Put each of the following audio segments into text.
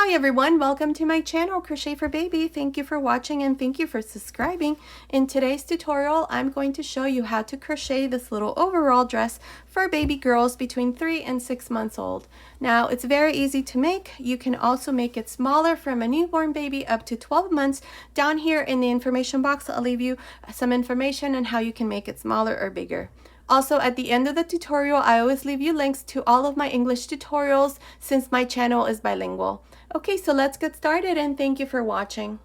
Hi everyone, welcome to my channel Crochet for Baby. Thank you for watching and thank you for subscribing. In today's tutorial, I'm going to show you how to crochet this little overall dress for baby girls between 3 and 6 months old. Now, it's very easy to make. You can also make it smaller from a newborn baby up to 12 months. Down here in the information box, I'll leave you some information on how you can make it smaller or bigger. Also, at the end of the tutorial, I always leave you links to all of my English tutorials since my channel is bilingual. Okay, so let's get started and thank you for watching.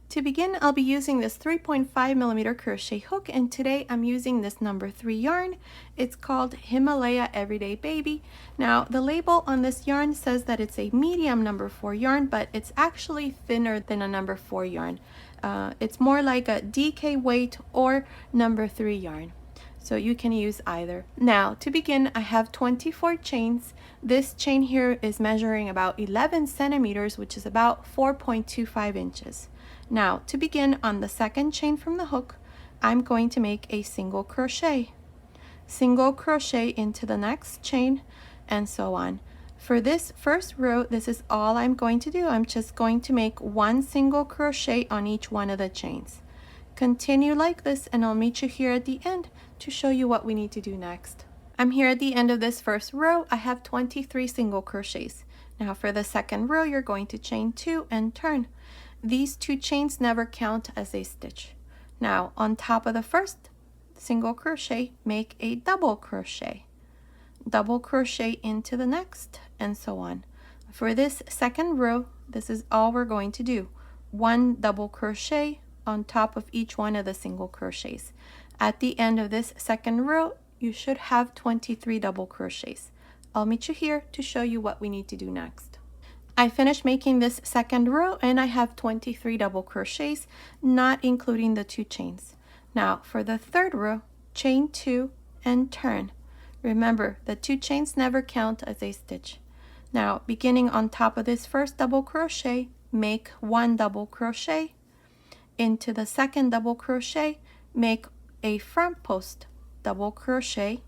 To begin, I'll be using this 3.5mm crochet hook, and today I'm using this number 3 yarn. It's called Himalaya Everyday Baby. Now, the label on this yarn says that it's a medium number 4 yarn, but it's actually thinner than a number 4 yarn. It's more like a DK weight or number 3 yarn. So you can use either. Now, to begin, I have 24 chains. This chain here is measuring about 11 centimeters, which is about 4.25 inches. Now, to begin, on the second chain from the hook, I'm going to make a single crochet. Single crochet into the next chain, and so on. For this first row, this is all I'm going to do. I'm just going to make one single crochet on each one of the chains. Continue like this, and I'll meet you here at the end to show you what we need to do next. I'm here at the end of this first row. I have 23 single crochets. Now for the second row, you're going to chain 2 and turn. These 2 chains never count as a stitch. Now on top of the first single crochet, make a double crochet. Double crochet into the next, and so on. For this second row, this is all we're going to do. One double crochet on top of each one of the single crochets. At the end of this second row, you should have 23 double crochets. I'll meet you here to show you what we need to do next. I finished making this second row and I have 23 double crochets, not including the 2 chains. Now for the third row, chain 2 and turn. Remember, the 2 chains never count as a stitch. Now, beginning on top of this first double crochet, make 1 double crochet. Into the second double crochet, make a front post double crochet.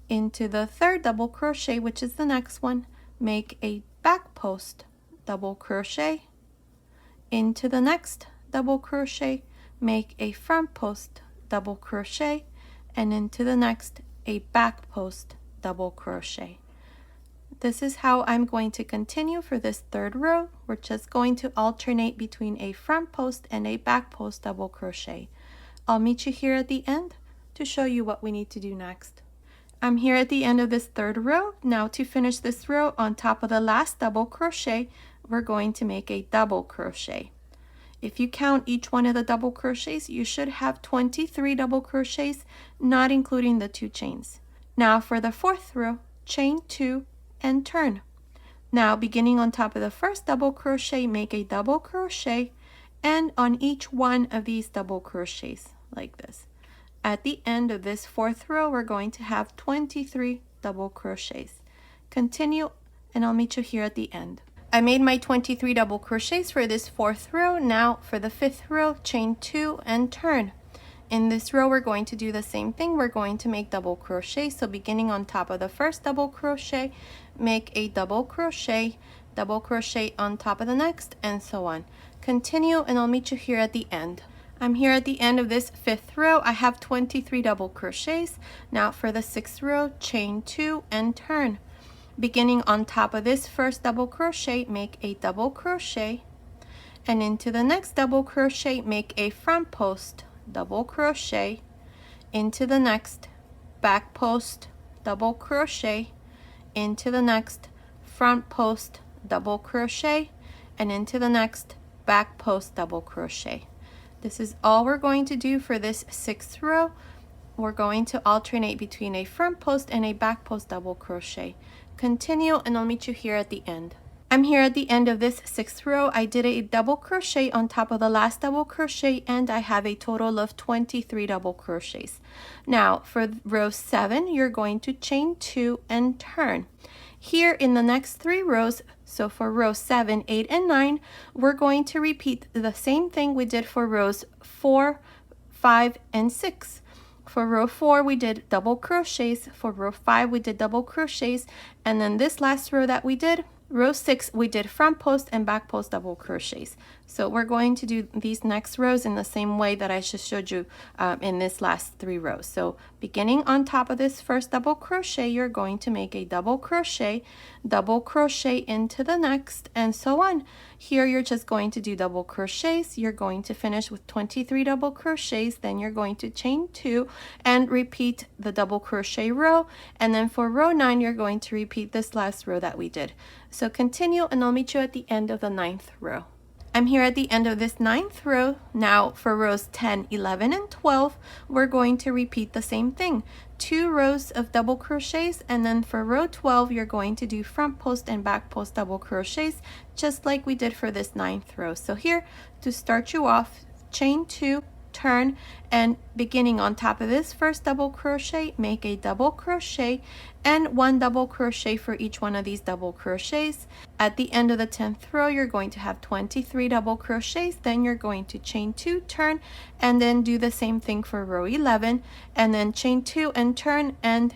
Into the third double crochet, which is the next one, make a back post double crochet. Into the next double crochet, make a front post double crochet, and into the next a back post double crochet. This is how I'm going to continue for this third row. We're just going to alternate between a front post and a back post double crochet. I'll meet you here at the end to show you what we need to do next. I'm here at the end of this third row. Now to finish this row, on top of the last double crochet, we're going to make a double crochet. If you count each one of the double crochets, you should have 23 double crochets, not including the 2 chains. Now for the fourth row, chain 2 and turn. Now beginning on top of the first double crochet, make a double crochet, and on each one of these double crochets like this. At the end of this fourth row, we're going to have 23 double crochets. Continue, and I'll meet you here at the end. I made my 23 double crochets for this fourth row. Now for the fifth row, chain 2 and turn. In this row, we're going to do the same thing. We're going to make double crochet. So beginning on top of the first double crochet, make a double crochet on top of the next, and so on. Continue, and I'll meet you here at the end. I'm here at the end of this fifth row. I have 23 double crochets. Now for the sixth row, chain 2 and turn. Beginning on top of this first double crochet, make a double crochet, and into the next double crochet, make a front post double crochet. Into the next back post double crochet. Into the next front post double crochet, and into the next back post double crochet. This is all we're going to do for this sixth row. We're going to alternate between a front post and a back post double crochet. Continue, and I'll meet you here at the end. I'm here at the end of this sixth row. I did a double crochet on top of the last double crochet, and I have a total of 23 double crochets. Now for row 7, you're going to chain 2 and turn. Here in the next 3 rows, so for row 7, 8, and 9, we're going to repeat the same thing we did for rows 4, 5, and 6. For row 4, we did double crochets. For row 5, we did double crochets. And then this last row that we did, Row 6, we did front post and back post double crochets. So we're going to do these next rows in the same way that I just showed you in this last 3 rows. So beginning on top of this first double crochet, you're going to make a double crochet into the next, and so on. Here you're just going to do double crochets. You're going to finish with 23 double crochets, then you're going to chain 2 and repeat the double crochet row, and then for row 9 you're going to repeat this last row that we did. So continue, and I'll meet you at the end of the 9th row. I'm here at the end of this 9th row. Now for rows 10, 11, and 12, we're going to repeat the same thing. 2 rows of double crochets, and then for row 12, you're going to do front post and back post double crochets, just like we did for this 9th row. So here, to start you off, chain 2, turn, and beginning on top of this first double crochet, make a double crochet and 1 double crochet for each one of these double crochets. At the end of the 10th row, you're going to have 23 double crochets, then you're going to chain 2, turn, and then do the same thing for row 11, and then chain 2 and turn, and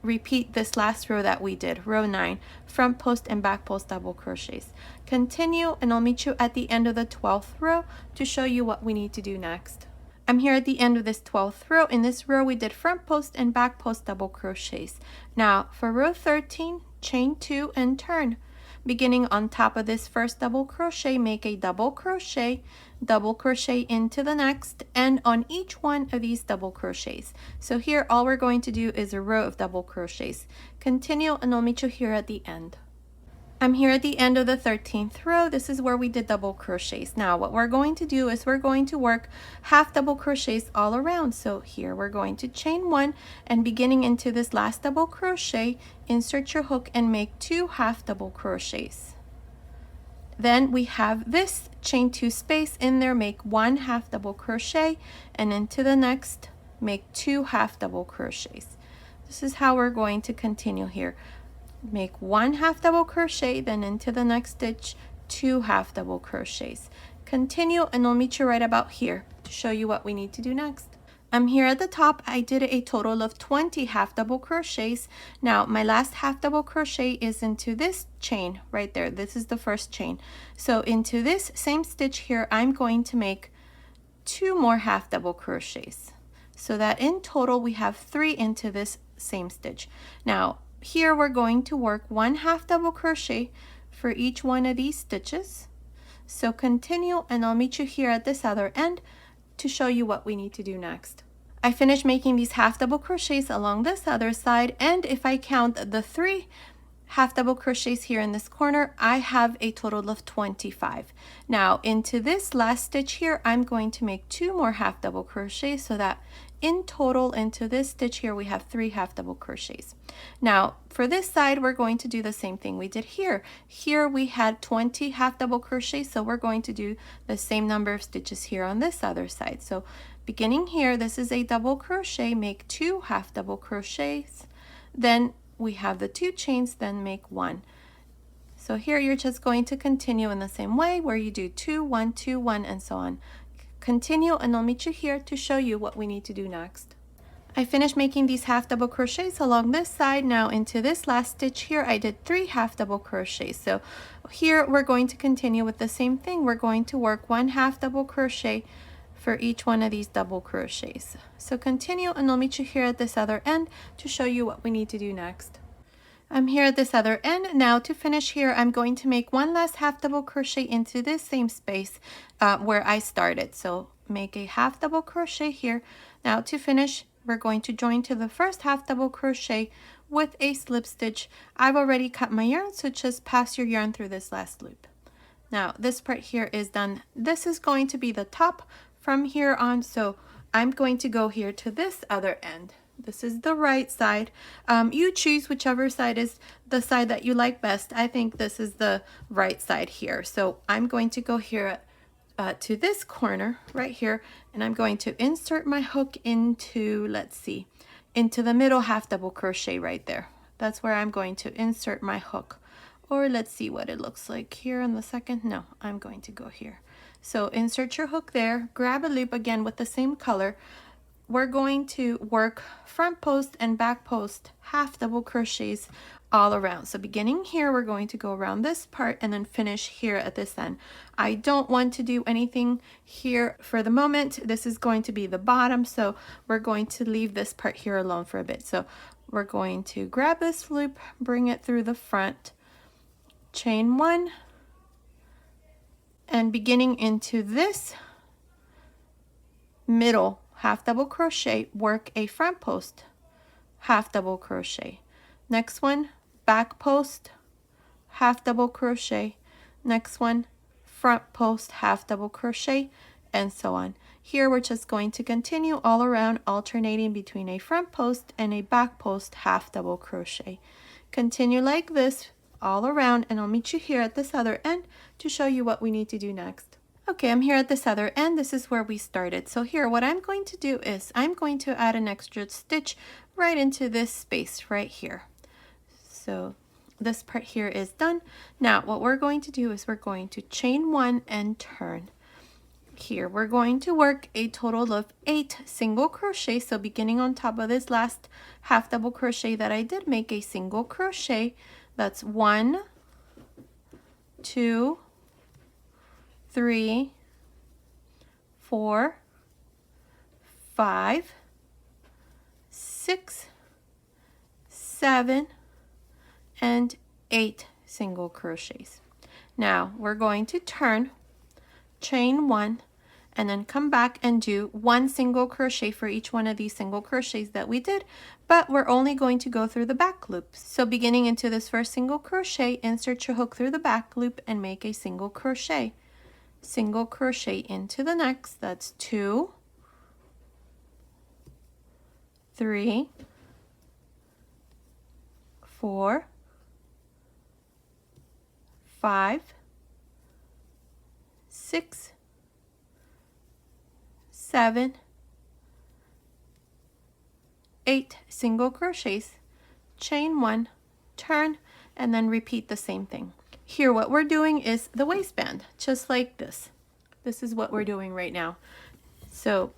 repeat this last row that we did, row 9, front post and back post double crochets. Continue, and I'll meet you at the end of the 12th row to show you what we need to do next. I'm here at the end of this 12th row. In this row we did front post and back post double crochets. Now for row 13, chain 2 and turn. Beginning on top of this first double crochet, make a double crochet into the next, and on each one of these double crochets. So here all we're going to do is a row of double crochets. Continue, and I'll meet you here at the end. I'm here at the end of the 13th row. This is where we did double crochets. Now what we're going to do is we're going to work half double crochets all around. So here we're going to chain 1, and beginning into this last double crochet, insert your hook and make 2 half double crochets. Then we have this chain 2 space in there, make 1 half double crochet, and into the next make 2 half double crochets. This is how we're going to continue here. Make 1 half double crochet, then into the next stitch 2 half double crochets. Continue, and I'll meet you right about here to show you what we need to do next. I'm here at the top. I did a total of 20 half double crochets. Now my last half double crochet is into this chain right there. This is the first chain. So into this same stitch here, I'm going to make 2 more half double crochets, so that in total we have 3 into this same stitch. Now here we're going to work 1 half double crochet for each one of these stitches. So continue, and I'll meet you here at this other end to show you what we need to do next. I finished making these half double crochets along this other side, and if I count the 3 half double crochets here in this corner, I have a total of 25. Now into this last stitch here, I'm going to make 2 more half double crochets, so that in total into this stitch here we have 3 half double crochets. Now for this side we're going to do the same thing we did here. Here we had 20 half double crochets, so we're going to do the same number of stitches here on this other side. So beginning here, this is a double crochet, make 2 half double crochets, then we have the 2 chains, then make 1. So here you're just going to continue in the same way where you do 2, 1, 2, 1, and so on. Continue, and I'll meet you here to show you what we need to do next. I finished making these half double crochets along this side. Now into this last stitch here, I did 3 half double crochets. So here we're going to continue with the same thing. We're going to work 1 half double crochet for each one of these double crochets. So continue, and I'll meet you here at this other end to show you what we need to do next. I'm here at this other end. Now to finish here, I'm going to make 1 last half double crochet into this same space where I started. So make a half double crochet here. Now to finish, we're going to join to the first half double crochet with a slip stitch. I've already cut my yarn, so just pass your yarn through this last loop. Now this part here is done. This is going to be the top from here on, so I'm going to go here to this other end. This is the right side. You choose whichever side is the side that you like best. I think this is the right side here. So I'm going to go here to this corner right here, and I'm going to insert my hook into, let's see, into the middle half double crochet right there. That's where I'm going to insert my hook. Or let's see what it looks like here in the second. No, I'm going to go here. So insert your hook there, grab a loop again with the same color. We're going to work front post and back post half double crochets all around. So beginning here, we're going to go around this part and then finish here at this end. I don't want to do anything here for the moment. This is going to be the bottom, so we're going to leave this part here alone for a bit. So we're going to grab this loop, bring it through the front, chain one, and beginning into this middle half double crochet, work a front post, half double crochet. Next one, back post, half double crochet. Next one, front post, half double crochet, and so on. Here we're just going to continue all around, alternating between a front post and a back post, half double crochet. Continue like this all around, and I'll meet you here at this other end to show you what we need to do next. Okay, I'm here at this other end. This is where we started. So here, what I'm going to do is I'm going to add an extra stitch right into this space right here. So this part here is done. Now what we're going to do is we're going to chain one and turn. Here we're going to work a total of 8 single crochet. So beginning on top of this last half double crochet that I did, make a single crochet. That's 1, 2, 3, 4, 5, 6, 7, and 8 single crochets. Now we're going to turn, chain one, and then come back and do 1 single crochet for each one of these single crochets that we did, but we're only going to go through the back loops. So beginning into this first single crochet, insert your hook through the back loop and make a single crochet. Single crochet into the next. That's 2, 3, 4, 5, 6, 7, 8 single crochets, chain one, turn, and then repeat the same thing. Here what we're doing is the waistband, just like this. This is what we're doing right now. So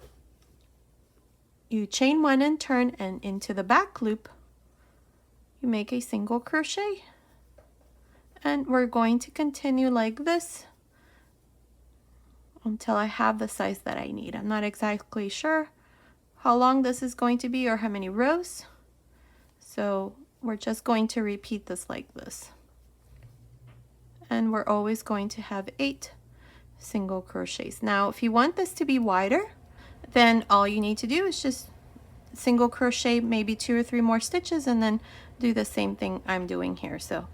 you chain one and turn, and into the back loop you make a single crochet, and we're going to continue like this until I have the size that I need. I'm not exactly sure how long this is going to be or how many rows, so we're just going to repeat this like this, and we're always going to have 8 single crochets. Now if you want this to be wider, then all you need to do is just single crochet maybe 2 or 3 more stitches and then do the same thing I'm doing here. So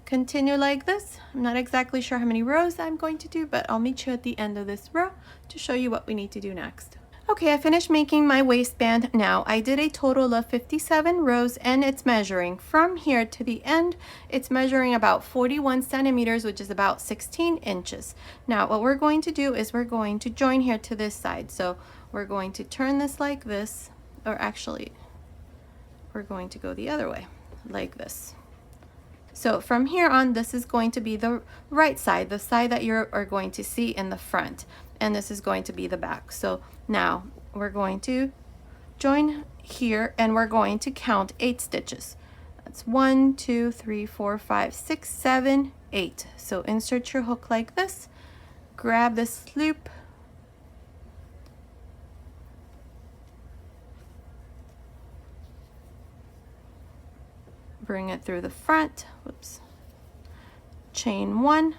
continue like this. I'm not exactly sure how many rows I'm going to do, but I'll meet you at the end of this row to show you what we need to do next. Okay, I finished making my waistband. Now I did a total of 57 rows, and it's measuring from here to the end. It's measuring about 41 centimeters, which is about 16 inches. Now what we're going to do is we're going to join here to this side. So we're going to turn this like this, or actually we're going to go the other way like this. So from here on, this is going to be the right side, the side that you are going to see in the front, and this is going to be the back. So now we're going to join here, and we're going to count 8 stitches. That's 1, 2, 3, 4, 5, 6, 7, 8. So insert your hook like this, grab this loop, bring it through the front, whoops, chain one,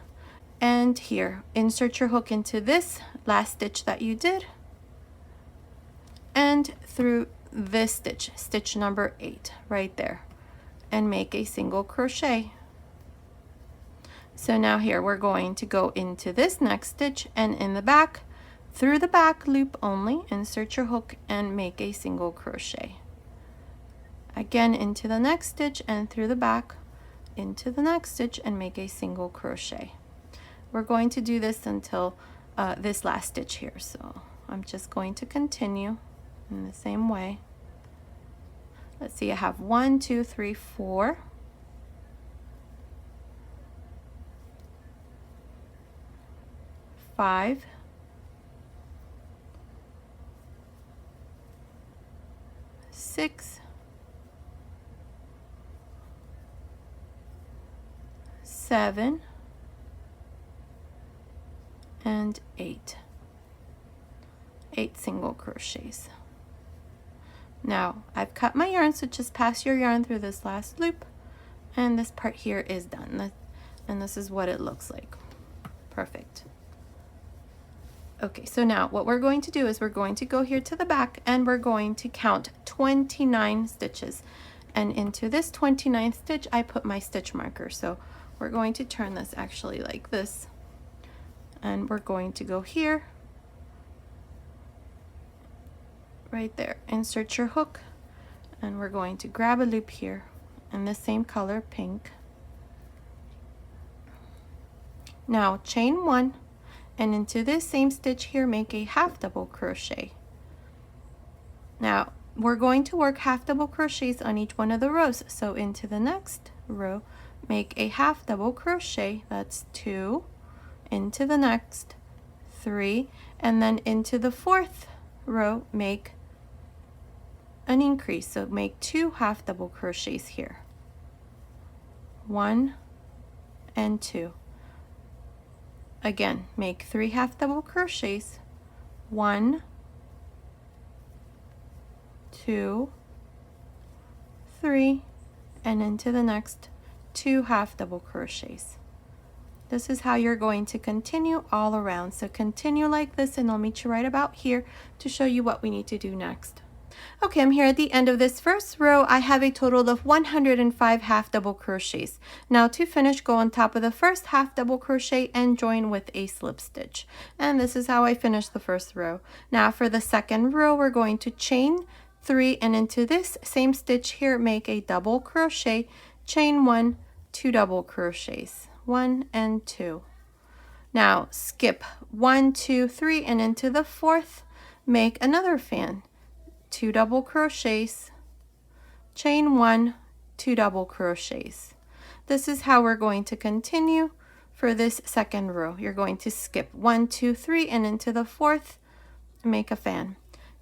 and here insert your hook into this last stitch that you did, and through this stitch, stitch number 8 right there, and make a single crochet. So now here we're going to go into this next stitch, and in the back, through the back loop only, insert your hook and make a single crochet. Again into the next stitch and through the back into the next stitch and make a single crochet. We're going to do this until this last stitch here, so I'm just going to continue in the same way. Let's see, I have 1, 2, 3, 4, 5, 6, 7 and 8 single crochets. Now I've cut my yarn, so just pass your yarn through this last loop, and this part here is done, and this is what it looks like. Perfect. Okay, so now what we're going to do is we're going to go here to the back and we're going to count 29 stitches, and into this 29th stitch I put my stitch marker. So we're going to turn this actually like this, and we're going to go here, right there, insert your hook, and we're going to grab a loop here in the same color, pink. Now chain 1, and into this same stitch here make a half double crochet. Now we're going to work half double crochets on each one of the rows, so into the next row make a half double crochet, that's 2, into the next 3, and then into the 4th row make an increase, so make 2 half double crochets here, 1 and 2. Again, make 3 half double crochets, 1, 2, 3, and into the next 2 half double crochets. This is how you're going to continue all around. So continue like this, and I'll meet you right about here to show you what we need to do next. Okay, I'm here at the end of this first row. I have a total of 105 half double crochets. Now to finish, go on top of the first half double crochet and join with a slip stitch. And this is how I finished the first row. Now for the second row, we're going to chain 3, and into this same stitch here make a double crochet, chain 1, 2 double crochets, 1 and 2. Now skip 1, 2, 3, and into the 4th make another fan, 2 double crochets, chain 1, 2 double crochets. This is how we're going to continue for this second row. You're going to skip 1, 2, 3, and into the 4th make a fan.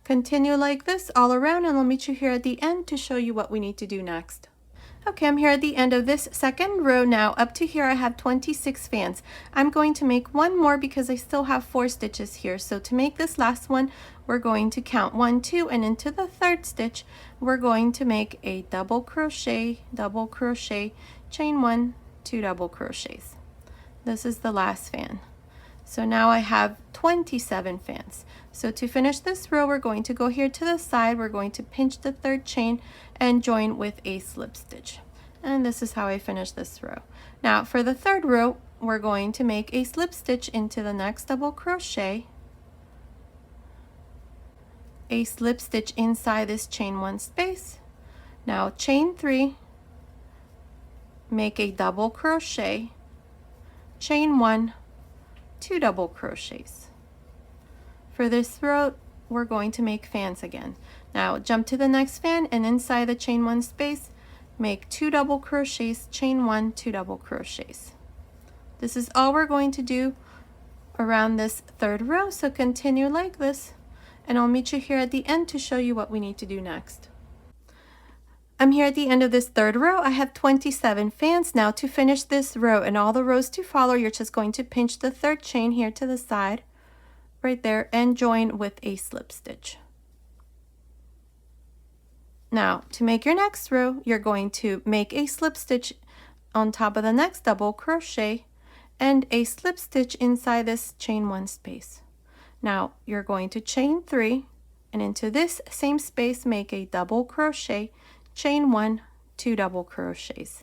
Continue like this all around, and I'll meet you here at the end to show you what we need to do next. Okay, I'm here at the end of this second row now. Up to here I have 26 fans. I'm going to make one more because I still have 4 stitches here. So to make this last one, we're going to count 1, 2, and into the 3rd stitch we're going to make a double crochet, chain 1, 2 double crochets. This is the last fan. So now I have 27 fans. So to finish this row, we're going to go here to the side, we're going to pinch the 3rd chain and join with a slip stitch. And this is how I finish this row. Now for the 3rd row, we're going to make a slip stitch into the next double crochet, a slip stitch inside this chain 1 space. Now chain 3, make a double crochet, chain 1, 2 double crochets. For this row, we're going to make fans again. Now jump to the next fan, and inside the chain 1 space, make 2 double crochets, chain 1, 2 double crochets. This is all we're going to do around this 3rd row, so continue like this, and I'll meet you here at the end to show you what we need to do next. I'm here at the end of this 3rd row. I have 27 fans. Now to finish this row and all the rows to follow, you're just going to pinch the 3rd chain here to the side, right there, and join with a slip stitch. Now to make your next row, you're going to make a slip stitch on top of the next double crochet and a slip stitch inside this chain 1 space. Now you're going to chain 3, and into this same space make a double crochet, chain 1, 2 double crochets.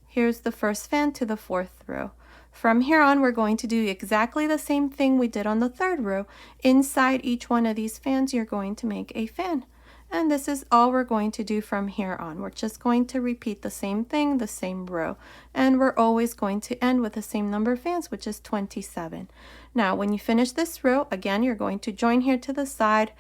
Here's the first fan to the 4th row. From here on, we're going to do exactly the same thing we did on the 3rd row. Inside each one of these fans, you're going to make a fan. And this is all we're going to do from here on. We're just going to repeat the same thing, the same row. And we're always going to end with the same number of fans, which is 27. Now, when you finish this row, again, you're going to join here to the side,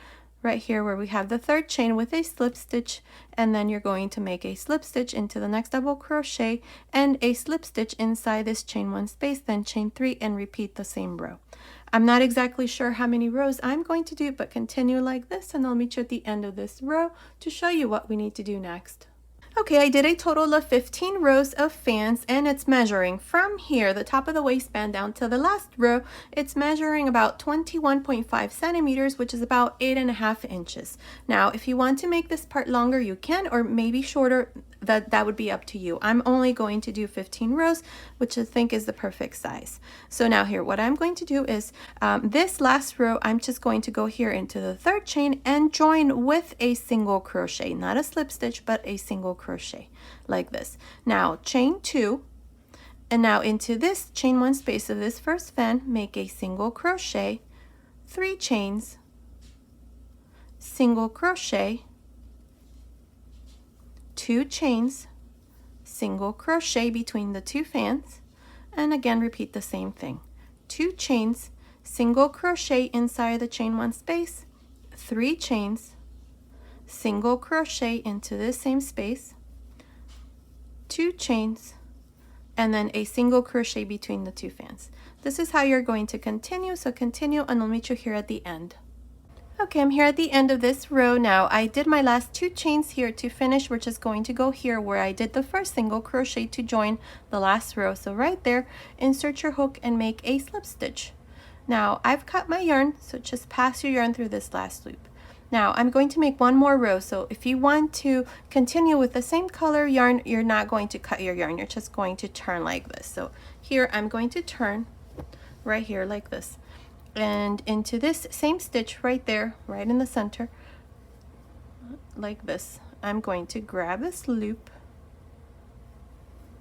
right here where we have the 3rd chain with a slip stitch, and then you're going to make a slip stitch into the next double crochet and a slip stitch inside this chain 1 space, then chain 3, and repeat the same row. I'm not exactly sure how many rows I'm going to do, but continue like this, and I'll meet you at the end of this row to show you what we need to do next. Okay, I did a total of 15 rows of fans, and it's measuring from here, the top of the waistband, down to the last row. It's measuring about 21.5 centimeters, which is about 8.5 inches. Now, if you want to make this part longer, you can, or maybe shorter. That would be up to you. I'm only going to do 15 rows, which I think is the perfect size. So now here, what I'm going to do is this last row, I'm just going to go here into the third chain and join with a single crochet, not a slip stitch, but a single crochet like this. Now chain 2, and now into this chain 1 space of this first fan, make a single crochet, 3 chains, single crochet, 2 chains, single crochet between the 2 fans, and again repeat the same thing. 2 chains, single crochet inside the chain 1 space, 3 chains, single crochet into this same space, 2 chains, and then a single crochet between the 2 fans. This is how you're going to continue, so continue and I'll meet you here at the end. Okay, I'm here at the end of this row now. I did my last 2 chains here to finish. We're just going to go here where I did the first single crochet to join the last row. So right there, insert your hook and make a slip stitch. Now I've cut my yarn, so just pass your yarn through this last loop. Now I'm going to make one more row, so if you want to continue with the same color yarn, you're not going to cut your yarn, you're just going to turn like this. So here I'm going to turn right here like this, and into this same stitch right there, right in the center, like this, I'm going to grab this loop,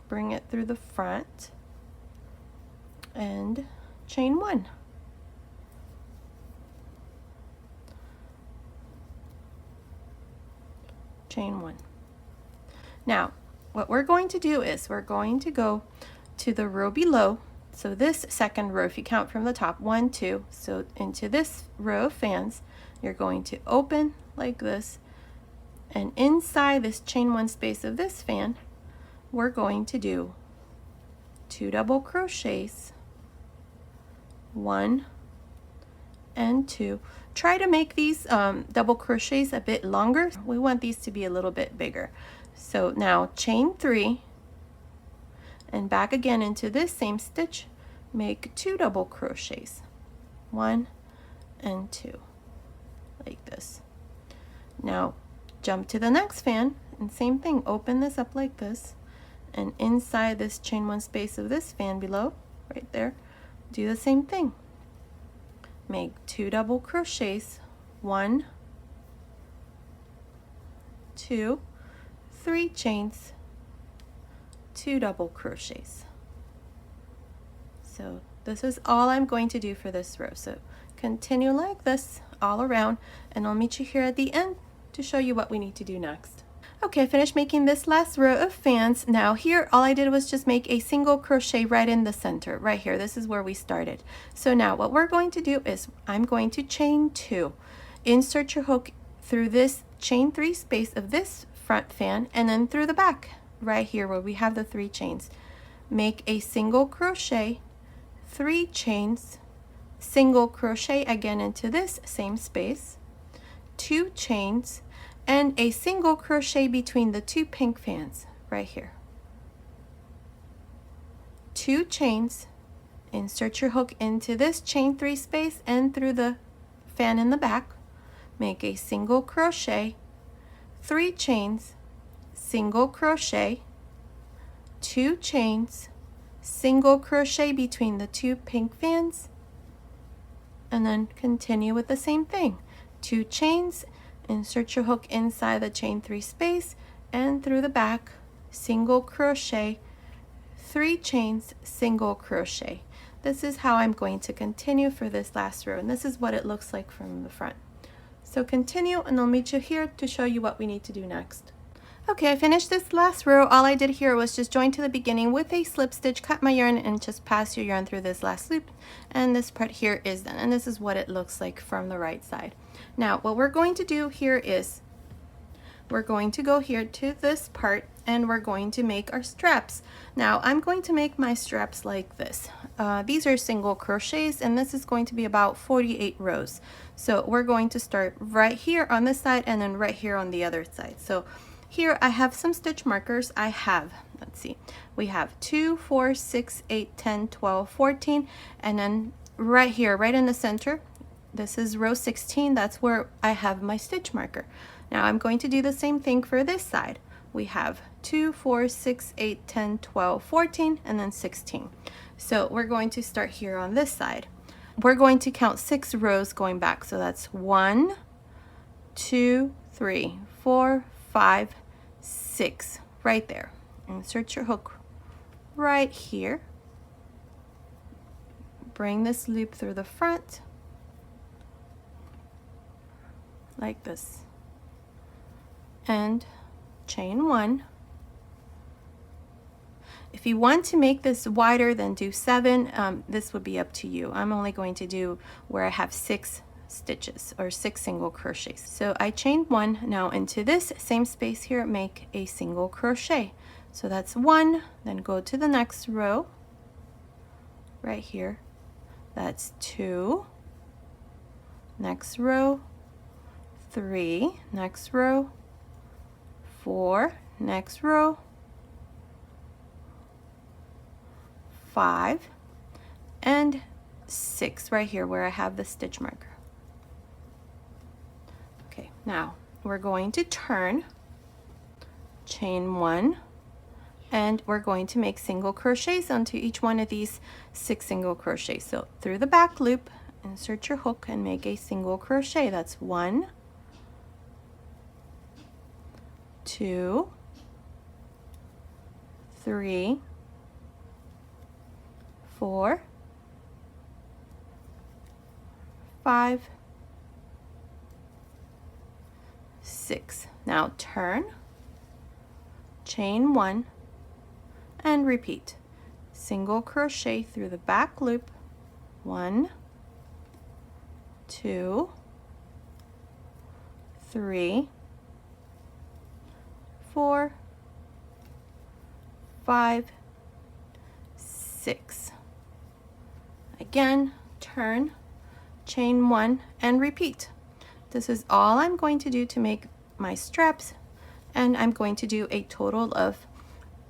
bring it through the front, and chain 1. Chain 1. Now what we're going to do is we're going to go to the row below. So this second row, if you count from the top, 1, 2, so into this row of fans, you're going to open like this, and inside this chain 1 space of this fan, we're going to do 2 double crochets, 1 and 2. Try to make these double crochets a bit longer. We want these to be a little bit bigger. So now chain 3, and back again into this same stitch, make 2 double crochets, 1 and 2, like this. Now jump to the next fan, and same thing, open this up like this, and inside this chain 1 space of this fan below, right there, do the same thing. Make 2 double crochets, 1, 2, 3 chains, 2 double crochets. So this is all I'm going to do for this row. So continue like this all around, and I'll meet you here at the end to show you what we need to do next. Okay, I finished making this last row of fans. Now here, all I did was just make a single crochet right in the center, right here. This is where we started. So now what we're going to do is I'm going to chain 2, insert your hook through this chain 3 space of this front fan, and then through the back, right here where we have the 3 chains. Make a single crochet, 3 chains, single crochet again into this same space, 2 chains, and a single crochet between the 2 pink fans right here. 2 chains, insert your hook into this chain 3 space and through the fan in the back, make a single crochet, 3 chains, single crochet, 2 chains, single crochet between the 2 pink fans, and then continue with the same thing. 2 chains, insert your hook inside the chain 3 space and through the back, single crochet, 3 chains, single crochet. This is how I'm going to continue for this last row, and this is what it looks like from the front. So continue, and I'll meet you here to show you what we need to do next. Okay, I finished this last row. All I did here was just join to the beginning with a slip stitch, cut my yarn, and just pass your yarn through this last loop, and this part here is done, and this is what it looks like from the right side. Now what we're going to do here is we're going to go here to this part, and we're going to make our straps. Now I'm going to make my straps like this. These are single crochets, and this is going to be about 48 rows. So we're going to start right here on this side and then right here on the other side. So Here I have some stitch markers. I have, let's see, we have 2, 4, 6, 8, 10, 12, 14, and then right here, right in the center, this is row 16, that's where I have my stitch marker. Now I'm going to do the same thing for this side. We have 2, 4, 6, 8, 10, 12, 14, and then 16. So we're going to start here on this side. We're going to count 6 rows going back. So that's 1, 2, 3, 4, 5, 6, right there. Insert your hook right here. Bring this loop through the front, like this. And chain 1. If you want to make this wider, then do 7. This would be up to you. I'm only going to do where I have 6 stitches or 6 single crochets. So I chained 1. Now into this same space here, make a single crochet. So that's 1, then go to the next row right here. That's 2, next row, 3, next row, 4, next row, 5, and 6 right here where I have the stitch marker. Okay, now we're going to turn, chain 1, and we're going to make single crochets onto each one of these 6 single crochets. So through the back loop, insert your hook and make a single crochet. That's 1, 2, 3, 4, 5, 6. Now turn, chain 1, and repeat. Single crochet through the back loop. 1, 2, 3, 4, 5, 6. Again, turn, chain 1, and repeat. This is all I'm going to do to make my straps, and I'm going to do a total of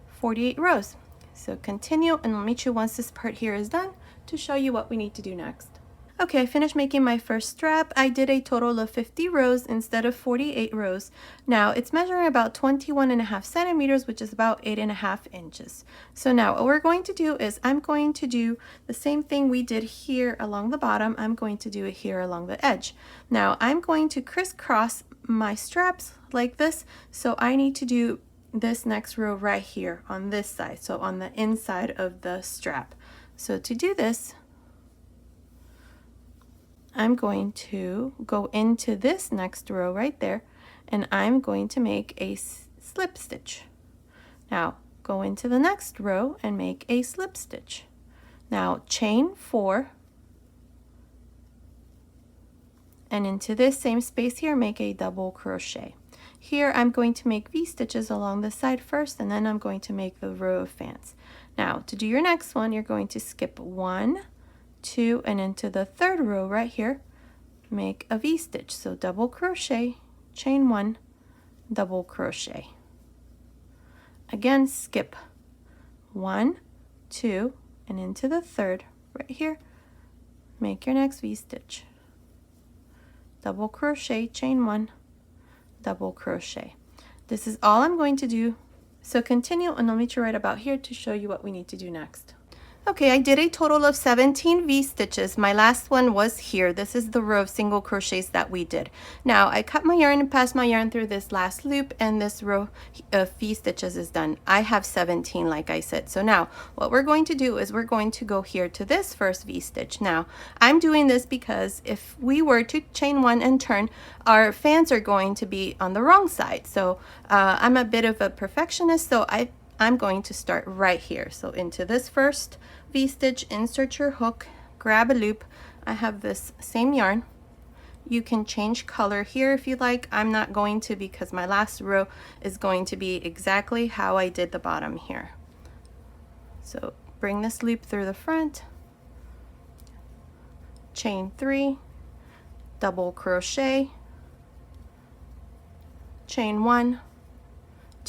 48 rows. So continue, and I'll meet you once this part here is done to show you what we need to do next. Okay, I finished making my first strap. I did a total of 50 rows instead of 48 rows. Now it's measuring about 21.5 centimeters, which is about 8.5 inches. So now what we're going to do is I'm going to do the same thing we did here along the bottom. I'm going to do it here along the edge. Now I'm going to crisscross my straps like this. So I need to do this next row right here on this side, so on the inside of the strap. So to do this, I'm going to go into this next row right there, and I'm going to make a slip stitch. Now go into the next row and make a slip stitch. Now chain 4, and into this same space here, make a double crochet. Here I'm going to make V-stitches along the side first, and then I'm going to make the row of fans. Now to do your next one, you're going to skip 1, 2, and into the third row right here, make a V-stitch. So double crochet, chain 1, double crochet. Again, skip 1, 2, and into the third right here, make your next V-stitch. Double crochet, chain 1, double crochet. This is all I'm going to do. So continue, and I'll meet you right about here to show you what we need to do next. Okay, I did a total of 17 V-stitches. My last one was here. This is the row of single crochets that we did. Now, I cut my yarn and passed my yarn through this last loop, and this row of V-stitches is done. I have 17, like I said. So now, what we're going to do is we're going to go here to this first V-stitch. Now, I'm doing this because if we were to chain 1 and turn, our fans are going to be on the wrong side. So I'm a bit of a perfectionist, so I'm going to start right here. So into this first V-stitch, insert your hook, grab a loop. I have this same yarn. You can change color here if you like. I'm not going to, because my last row is going to be exactly how I did the bottom here. So bring this loop through the front, chain 3, double crochet, chain 1,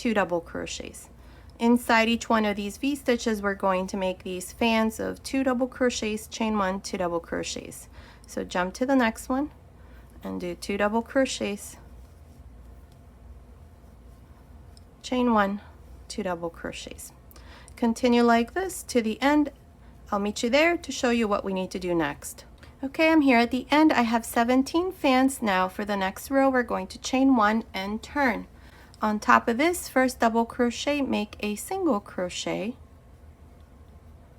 2 double crochets. Inside each one of these V-stitches, we're going to make these fans of 2 double crochets, chain 1, 2 double crochets. So jump to the next one and do 2 double crochets, chain 1, 2 double crochets. Continue like this to the end. I'll meet you there to show you what we need to do next. Okay, I'm here at the end. I have 17 fans. Now for the next row, we're going to chain 1 and turn. On top of this, first double crochet, make a single crochet.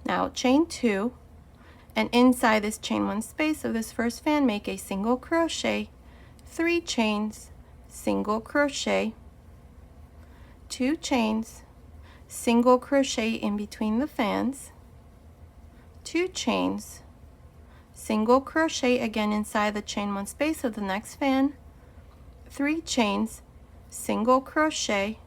Now chain 2, and inside this chain 1 space of this first fan, make a single crochet, 3 chains, single crochet, 2 chains, single crochet in between the fans, 2 chains, single crochet again inside the chain 1 space of the next fan, 3 chains, single crochet,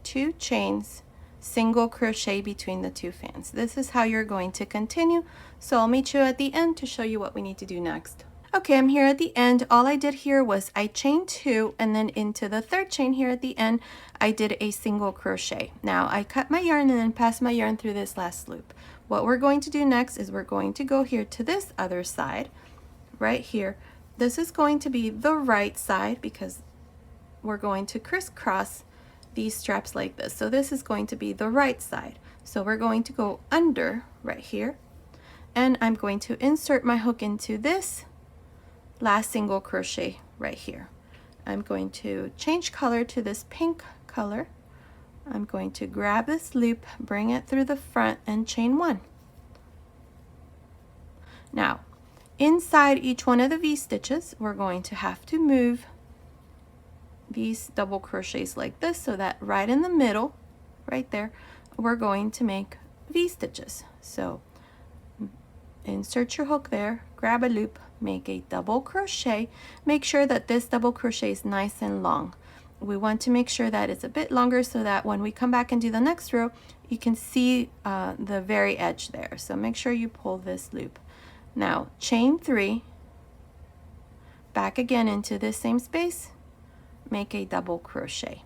2 chains, single crochet between the 2 fans. This is how you're going to continue. So I'll meet you at the end to show you what we need to do next. Okay, I'm here at the end. All I did here was I chained 2, and then into the 3rd chain here at the end, I did a single crochet. Now I cut my yarn and then passed my yarn through this last loop. What we're going to do next is we're going to go here to this other side, right here. This is going to be the right side because we're going to crisscross these straps like this. So this is going to be the right side. So we're going to go under right here, and I'm going to insert my hook into this last single crochet right here. I'm going to change color to this pink color. I'm going to grab this loop, bring it through the front, and chain 1. Now, inside each one of the V-stitches, we're going to have to move these double crochets like this, so that right in the middle, right there, we're going to make V-stitches. So insert your hook there, grab a loop, make a double crochet. Make sure that this double crochet is nice and long. We want to make sure that it's a bit longer so that when we come back and do the next row, you can see the very edge there. So make sure you pull this loop. Now chain 3, back again into this same space, make a double crochet.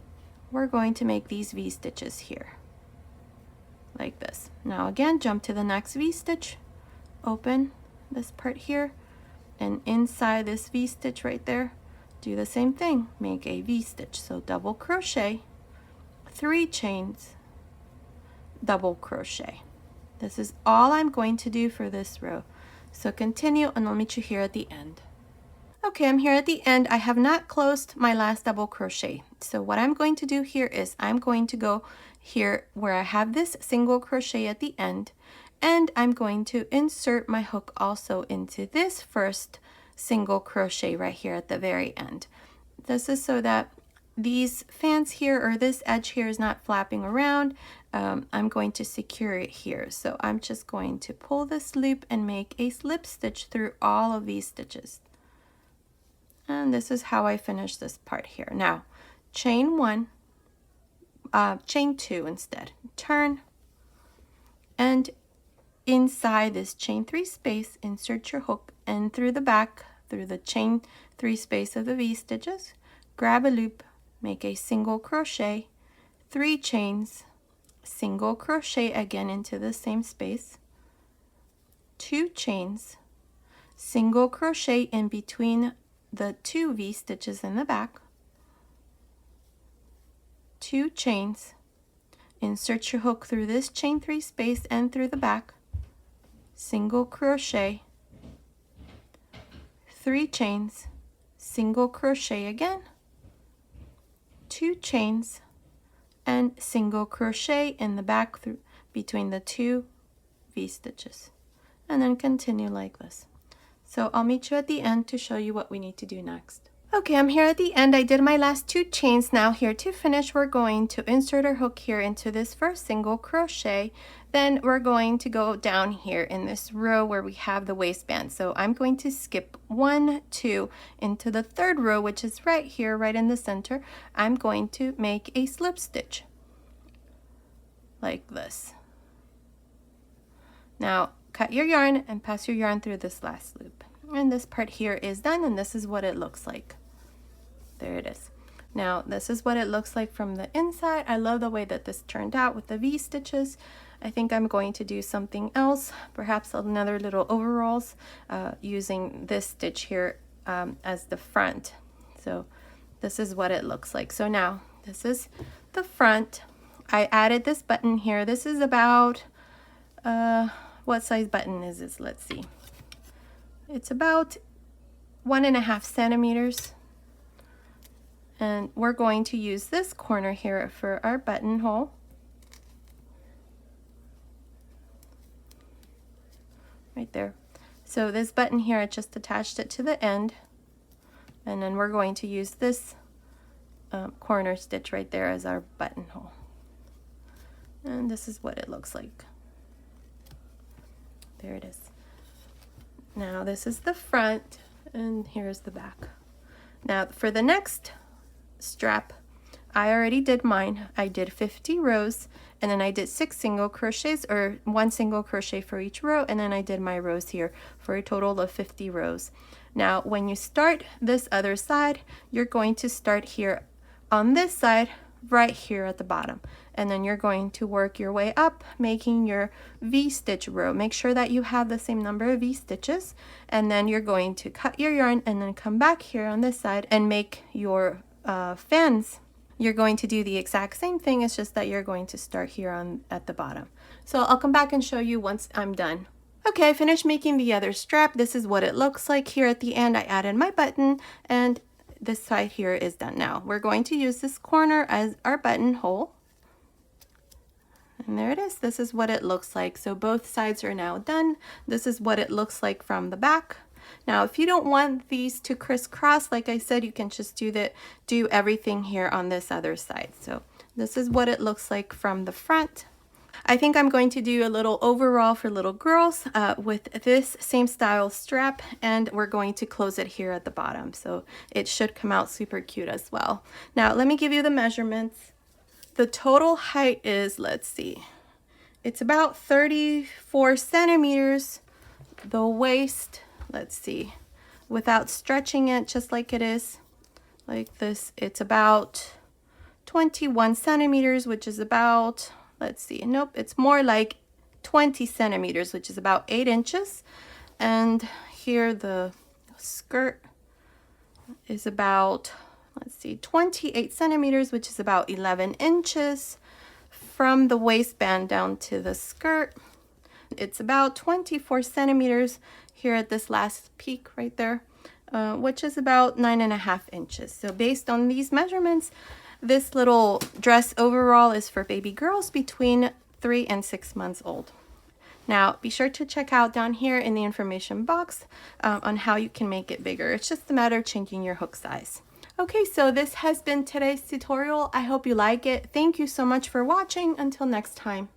We're going to make these V-stitches here like this. Now again, jump to the next V-stitch, open this part here, and inside this V-stitch right there, do the same thing, make a V-stitch. So double crochet, 3 chains, double crochet. This is all I'm going to do for this row. So continue, and I'll meet you here at the end. Okay, I'm here at the end. I have not closed my last double crochet. So what I'm going to do here is I'm going to go here where I have this single crochet at the end, and I'm going to insert my hook also into this first single crochet right here at the very end. This is so that these fans here, or this edge here, is not flapping around. I'm going to secure it here. So I'm just going to pull this loop and make a slip stitch through all of these stitches. And this is how I finish this part here. Now, chain 2 instead. Turn, and inside this chain 3 space, insert your hook, and through the back, through the chain 3 space of the V-stitches, grab a loop, make a single crochet, 3 chains, single crochet again into the same space, 2 chains, single crochet in between the 2 V-stitches in the back, 2 chains, insert your hook through this chain 3 space and through the back, single crochet, 3 chains, single crochet again, 2 chains, and single crochet in the back through between the 2 V-stitches, and then continue like this. So I'll meet you at the end to show you what we need to do next. Okay, I'm here at the end. I did my last 2 chains. Now here to finish, we're going to insert our hook here into this first single crochet. Then we're going to go down here in this row where we have the waistband. So I'm going to skip 1, 2 into the 3rd row, which is right here, right in the center. I'm going to make a slip stitch like this. Now cut your yarn and pass your yarn through this last loop. And this part here is done, and this is what it looks like. There it is. Now this is what it looks like from the inside. I love the way that this turned out with the V stitches. I think I'm going to do something else, perhaps another little overalls using this stitch here as the front. So this is what it looks like. So now this is the front. I added this button here. This is about, what size button is this? Let's see. It's about 1.5 centimeters. And we're going to use this corner here for our buttonhole. Right there. So this button here, I just attached it to the end. And then we're going to use this corner stitch right there as our buttonhole. And this is what it looks like. There it is. Now this is the front, and here's the back. Now for the next strap, I already did mine. I did 50 rows, and then I did 6 single crochets, or 1 single crochet for each row, and then I did my rows here for a total of 50 rows. Now when you start this other side, you're going to start here on this side, right here at the bottom, and then you're going to work your way up, making your V-stitch row. Make sure that you have the same number of V-stitches, and then you're going to cut your yarn and then come back here on this side and make your fans. You're going to do the exact same thing, it's just that you're going to start here on at the bottom. So I'll come back and show you once I'm done. Okay, I finished making the other strap. This is what it looks like. Here at the end I added my button, and this side here is done. Now we're going to use this corner as our buttonhole. And there it is. This is what it looks like. So both sides are now done. This is what it looks like from the back. Now if you don't want these to crisscross, like I said, you can just do everything here on this other side. So this is what it looks like from the front. I think I'm going to do a little overall for little girls with this same style strap, and we're going to close it here at the bottom. So it should come out super cute as well. Now let me give you the measurements. The total height is, let's see, it's about 34 centimeters. The waist, let's see, without stretching it, just like it is, like this, it's about 21 centimeters, which is about, let's see, nope, it's more like 20 centimeters, which is about 8 inches. And here the skirt is about, let's see, 28 centimeters, which is about 11 inches. From the waistband down to the skirt, it's about 24 centimeters here at this last peak right there, which is about 9.5 inches. So based on these measurements, this little dress overall is for baby girls between 3 and 6 months old. Now be sure to check out down here in the information box on how you can make it bigger. It's just a matter of changing your hook size. Okay, so this has been today's tutorial. I hope you like it. Thank you so much for watching. Until next time.